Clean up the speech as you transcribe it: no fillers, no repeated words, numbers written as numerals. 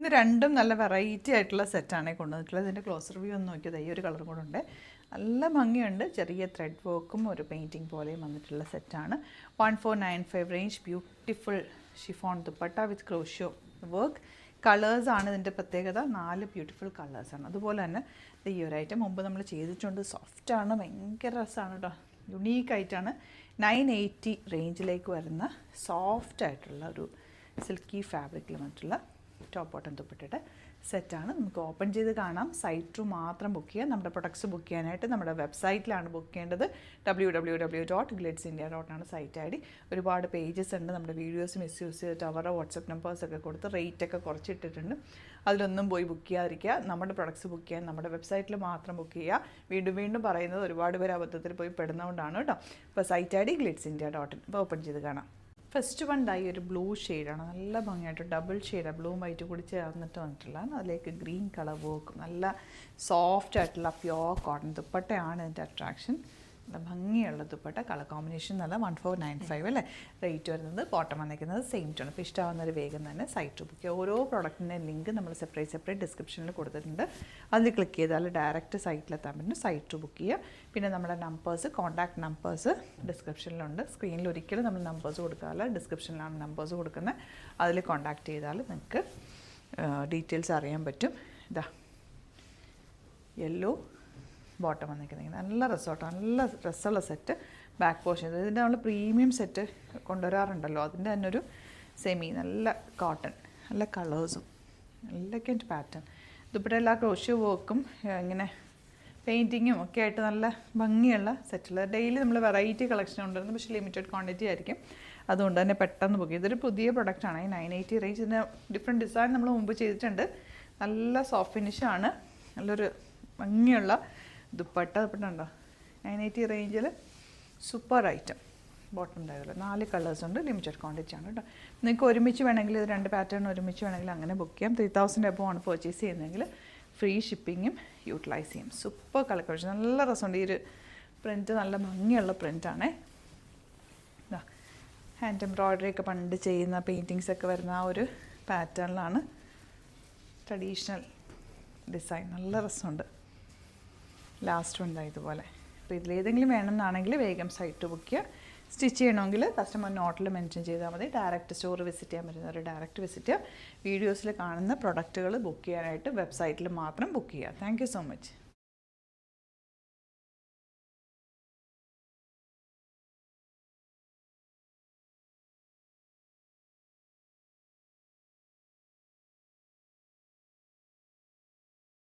ഇത് രണ്ടും നല്ല വെറൈറ്റി ആയിട്ടുള്ള സെറ്റാണ് കൊണ്ടുവന്നിട്ടുള്ളത്. ഇതിൻ്റെ ക്ലോസ് റിവ്യൂ ഒന്ന് നോക്കിയത് ഈ ഒരു കളർ കൂടെ ഉണ്ട്. നല്ല ഭംഗിയുണ്ട്. ചെറിയ ത്രെഡ് വർക്കും ഒരു പെയിൻറ്റിങ് പോലെയും വന്നിട്ടുള്ള സെറ്റാണ്. 1495 റേഞ്ച്. ബ്യൂട്ടിഫുൾ ഷിഫോൺ ദുപ്പട്ട വിത്ത് ക്രോഷ്യോ വർക്ക്. കളേഴ്സാണ് ഇതിൻ്റെ പ്രത്യേകത. 4 ബ്യൂട്ടിഫുൾ കളേഴ്സാണ്. അതുപോലെ തന്നെ ഈ ഒരു ഐറ്റം മുമ്പ് നമ്മൾ ചെയ്തിട്ടുണ്ട്. സോഫ്റ്റാണ്, ഭയങ്കര രസമാണ് കേട്ടോ. യുണീക്കായിട്ടാണ്. 980 റേഞ്ചിലേക്ക് വരുന്ന സോഫ്റ്റ് ആയിട്ടുള്ള ഒരു സിൽക്കി ഫാബ്രിക്കിൽ വന്നിട്ടുള്ള ടോപ്പ് ബോട്ടം ദുപ്പട്ടയുടെ സെറ്റാണ്. നമുക്ക് ഓപ്പൺ ചെയ്ത് കാണാം. സൈറ്റ് ത്രൂ മാത്രം ബുക്ക് ചെയ്യുക. നമ്മുടെ പ്രൊഡക്ട്സ് ബുക്ക് ചെയ്യാനായിട്ട് നമ്മുടെ വെബ്സൈറ്റിലാണ് ബുക്ക് ചെയ്യേണ്ടത്. www.glitzindia.com ആണ് സൈറ്റ് ID. ഒരുപാട് പേജസ് ഉണ്ട്. നമ്മുടെ വീഡിയോസ് മിസ്യൂസ് ചെയ്തിട്ട് അവരുടെ വാട്സപ്പ് നമ്പേഴ്സൊക്കെ കൊടുത്ത് റേറ്റൊക്കെ കുറച്ചിട്ടിട്ടുണ്ട്. അതിലൊന്നും പോയി ബുക്ക് ചെയ്യാതിരിക്കുക. നമ്മുടെ പ്രൊഡക്ട്സ് ബുക്ക് ചെയ്യാൻ നമ്മുടെ വെബ്സൈറ്റിൽ മാത്രം ബുക്ക് ചെയ്യുക. വീണ്ടും വീണ്ടും പറയുന്നത് ഒരുപാട് പേര് അബദ്ധത്തിൽ പോയി പെടുന്നതുകൊണ്ടാണ് കേട്ടോ. അപ്പോൾ സൈറ്റ് ID glitzindia.in. അപ്പോൾ ഓപ്പൺ ചെയ്ത് കാണാം. ഫസ്റ്റ് വൺ ഈ ഒരു ബ്ലൂ ഷെയ്ഡാണ്. നല്ല ഭംഗിയായിട്ട് ഡബിൾ ഷെയ്ഡാണ്, ബ്ലൂവും വൈറ്റും കൂടി ചേർന്നിട്ട് വന്നിട്ടുള്ളതാണ്. അതിലേക്ക് ഗ്രീൻ കളർ വർക്കും നല്ല സോഫ്റ്റ് ആയിട്ടുള്ള പ്യോർ കോട്ടൺ ദുപ്പട്ടയാണ് ഇതിൻ്റെ അട്രാക്ഷൻ. നല്ല ഭംഗിയുള്ള ദുപ്പട്ട. കളർ കോമ്പിനേഷൻ നല്ല 1495 അല്ലേ റേറ്റ് വരുന്നത്. ബോട്ടം വന്നിരിക്കുന്നത് സെയിം ടോൺ. അപ്പോൾ ഇഷ്ടമാവുന്നൊരു വേഗം തന്നെ സൈറ്റ് ബുക്ക് ചെയ്യുക. ഓരോ പ്രോഡക്റ്റിൻ്റെ ലിങ്ക് നമ്മൾ സെപ്പറേറ്റ് ഡിസ്ക്രിപ്ഷനിൽ കൊടുത്തിട്ടുണ്ട്. അതിൽ ക്ലിക്ക് ചെയ്താൽ ഡയറക്റ്റ് സൈറ്റിലെത്താൻ പറ്റും. സൈറ്റ് ബുക്ക് ചെയ്യുക. പിന്നെ നമ്മുടെ നമ്പേഴ്സ്, കോൺടാക്ട് നമ്പേഴ്സ് ഡിസ്ക്രിപ്ഷനിലുണ്ട്. സ്ക്രീനിൽ ഒരിക്കലും നമ്മൾ നമ്പേഴ്സ് കൊടുക്കാറില്ല, ഡിസ്ക്രിപ്ഷനിലാണ് നമ്പേഴ്സ് കൊടുക്കുന്നത്. അതിൽ കോൺടാക്ട് ചെയ്താൽ നിങ്ങൾക്ക് ഡീറ്റെയിൽസ് അറിയാൻ പറ്റും. ഇതാ യെല്ലോ ബോട്ടം വന്നിരിക്കുന്നത് നല്ല റിസോർട്ട്, നല്ല രസമുള്ള സെറ്റ്. ബാക്ക് പോർഷൻ ഇതിൻ്റെ നമ്മൾ പ്രീമിയം സെറ്റ് കൊണ്ടുവരാറുണ്ടല്ലോ, അതിൻ്റെ തന്നെ ഒരു സെമി നല്ല കോട്ടൺ, നല്ല കളേഴ്സും നല്ലൊക്കെ പാറ്റേൺ. ദുപ്പട്ട എല്ലാ ക്രോഷ്യോ വർക്കും ഇങ്ങനെ പെയിൻറ്റിങ്ങും ഒക്കെ ആയിട്ട് നല്ല ഭംഗിയുള്ള സെറ്റുള്ള. ഡെയിലി നമ്മൾ വെറൈറ്റി കളക്ഷൻ കൊണ്ടുവരുന്നത്, പക്ഷേ ലിമിറ്റഡ് ക്വാണ്ടിറ്റി ആയിരിക്കും. അതുകൊണ്ട് തന്നെ പെട്ടെന്ന് ബുക്ക് ചെയ്യും. ഇതൊരു പുതിയ പ്രൊഡക്റ്റാണ്. 980 റേഞ്ച്. ഇതിന് ഡിഫറെൻറ്റ് ഡിസൈൻ നമ്മൾ മുമ്പ് ചെയ്തിട്ടുണ്ട്. നല്ല സോഫ്റ്റ് ഫിനിഷാണ്. നല്ലൊരു ഭംഗിയുള്ള ദുപ്പട്ട ഉണ്ടോ. 980 റേഞ്ചിൽ സൂപ്പർ ഐറ്റം. ബോട്ടം ഉണ്ടായതുപോലെ 4 കളേഴ്സ് ഉണ്ട്. ലിമിറ്റഡ് ക്വാണ്ടിറ്റി ആണ് കേട്ടോ. നിങ്ങൾക്ക് ഒരുമിച്ച് വേണമെങ്കിൽ ഇത് 2 പാറ്റേൺ ഒരുമിച്ച് വേണമെങ്കിൽ അങ്ങനെ ബുക്ക് ചെയ്യാം. 3000 എബോ ആണ് പർച്ചേസ് ചെയ്യുന്നതെങ്കിൽ ഫ്രീ ഷിപ്പിങ്ങും യൂട്ടിലൈസ് ചെയ്യും. സൂപ്പർ കളർ കോമ്പിനേഷൻ, നല്ല രസമുണ്ട്. ഈ ഒരു പ്രിൻറ്റ് നല്ല ഭംഗിയുള്ള പ്രിൻ്റാണേ. ഇതാ ഹാൻഡ് എംബ്രോയ്ഡറി ഒക്കെ പണ്ട് ചെയ്യുന്ന പെയിൻറ്റിങ്സൊക്കെ വരുന്ന ആ ഒരു പാറ്റേണിലാണ് ട്രഡീഷണൽ ഡിസൈൻ. നല്ല രസമുണ്ട്. ലാസ്റ്റ് ഉണ്ട് ഇതുപോലെ. അപ്പോൾ ഇതിലേതെങ്കിലും വേണമെന്നാണെങ്കിൽ വേഗം സൈറ്റ് ബുക്ക് ചെയ്യുക. സ്റ്റിച്ച് ചെയ്യണമെങ്കിൽ കസ്റ്റമർ നോട്ടിൽ മെൻഷൻ ചെയ്താൽ മതി. ഡയറക്റ്റ് സ്റ്റോർ വിസിറ്റ് ചെയ്യാൻ പറ്റുന്നവർ ഡയറക്റ്റ് വിസിറ്റ് ചെയ്യുക. വീഡിയോസിൽ കാണുന്ന പ്രൊഡക്റ്റുകൾ ബുക്ക് ചെയ്യാനായിട്ട് വെബ്സൈറ്റിൽ മാത്രം ബുക്ക് ചെയ്യുക. Thank you so much.